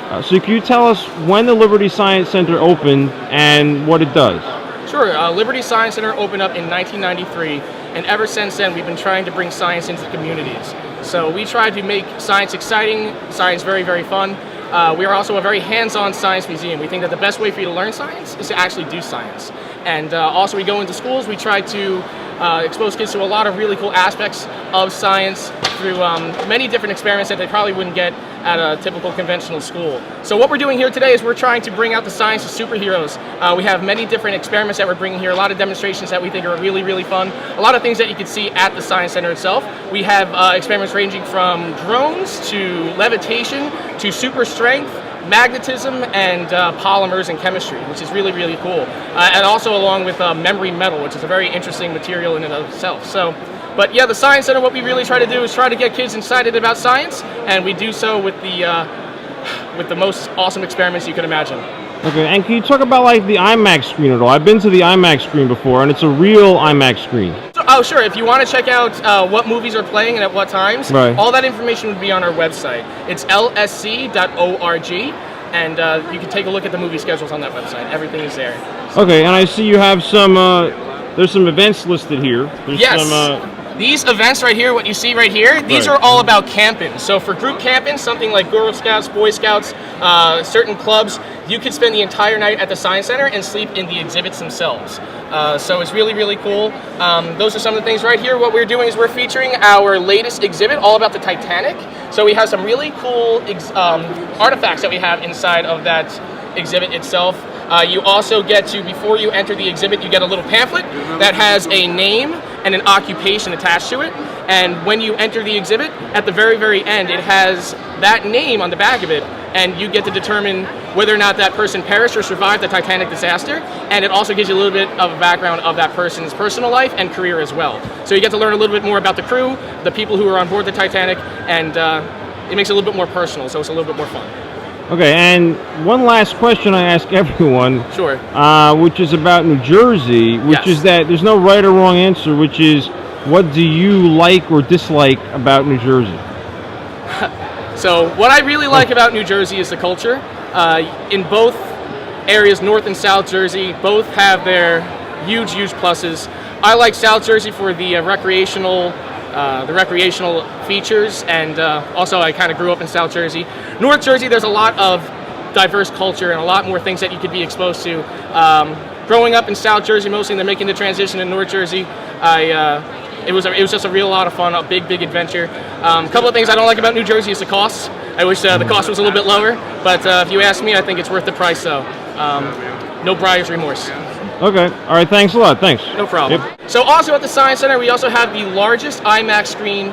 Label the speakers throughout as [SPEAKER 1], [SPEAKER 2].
[SPEAKER 1] So can you tell us when the Liberty Science Center opened and what it does?
[SPEAKER 2] Sure. Liberty Science Center opened up in 1993, and ever since then we've been trying to bring science into the communities. So we try to make science exciting, science very, very fun. We are also a very hands-on science museum. We think that the best way for you to learn science is to actually do science. And also we go into schools, we try to expose kids to a lot of really cool aspects of science through many different experiments that they probably wouldn't get at a typical conventional school. So what we're doing here today is we're trying to bring out the science of superheroes. We have many different experiments that we're bringing here, a lot of demonstrations that we think are really, really fun, a lot of things that you can see at the Science Center itself. We have experiments ranging from drones to levitation to super strength, magnetism, and polymers and chemistry, which is really, really cool. And also along with memory metal, which is a very interesting material in and of itself. But yeah, the Science Center, what we really try to do is try to get kids excited about science, and we do so with the most awesome experiments you can imagine.
[SPEAKER 1] Okay, and can you talk about like the IMAX screen at all? I've been to the IMAX screen before, and it's a real IMAX screen.
[SPEAKER 2] Oh, sure. If you want to check out what movies are playing and at what times,
[SPEAKER 1] right,
[SPEAKER 2] all that information would be on our website. It's lsc.org, and you can take a look at the movie schedules on that website. Everything is there.
[SPEAKER 1] Okay, and I see you have some, there's some events listed here. There's
[SPEAKER 2] yes. These events right here, what you see right here, these are all about camping. So for group camping, something like Girl Scouts, Boy Scouts, certain clubs, you could spend the entire night at the Science Center and sleep in the exhibits themselves. So it's really, really cool. Those are some of the things right here. What we're doing is we're featuring our latest exhibit all about the Titanic. So we have some really cool artifacts that we have inside of that exhibit itself. You also get to, before you enter the exhibit, you get a little pamphlet that has a name and an occupation attached to it. And when you enter the exhibit, at the very, very end, it has that name on the back of it, and you get to determine whether or not that person perished or survived the Titanic disaster. And it also gives you a little bit of a background of that person's personal life and career as well. So you get to learn a little bit more about the crew, the people who were on board the Titanic, and it makes it a little bit more personal, so it's a little bit more fun.
[SPEAKER 1] Okay, and one last question I ask everyone.
[SPEAKER 2] Sure.
[SPEAKER 1] Which is about New Jersey, which is that there's no right or wrong answer, which is what do you like or dislike about New Jersey?
[SPEAKER 2] So what I really like about New Jersey is the culture. In both areas, North and South Jersey, both have their huge, huge pluses. I like South Jersey for the recreational features, and also I kind of grew up in South Jersey. North Jersey, there's a lot of diverse culture and a lot more things that you could be exposed to. Growing up in South Jersey mostly, and then making the transition to North Jersey, it was just a real lot of fun, a big, big adventure. A couple of things I don't like about New Jersey is the cost. I wish the cost was a little bit lower, but if you ask me, I think it's worth the price, though. No buyer's remorse.
[SPEAKER 1] Okay. All right. Thanks a lot. Thanks.
[SPEAKER 2] No problem.
[SPEAKER 1] Yep.
[SPEAKER 2] So also at the Science Center, we also have the largest IMAX screen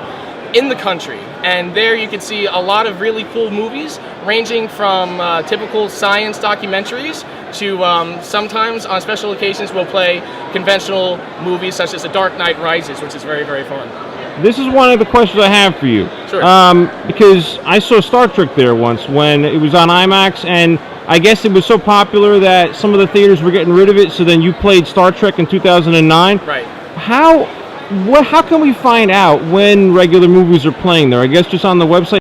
[SPEAKER 2] in the country. And there you can see a lot of really cool movies, ranging from typical science documentaries to sometimes on special occasions we'll play conventional movies such as The Dark Knight Rises, which is very, very fun.
[SPEAKER 1] This is one of the questions I have for you.
[SPEAKER 2] Sure.
[SPEAKER 1] Because I saw Star Trek there once when it was on IMAX, and I guess it was so popular that some of the theaters were getting rid of it, so then you played Star Trek in 2009.
[SPEAKER 2] Right.
[SPEAKER 1] How can we find out when regular movies are playing there? I guess just on the website?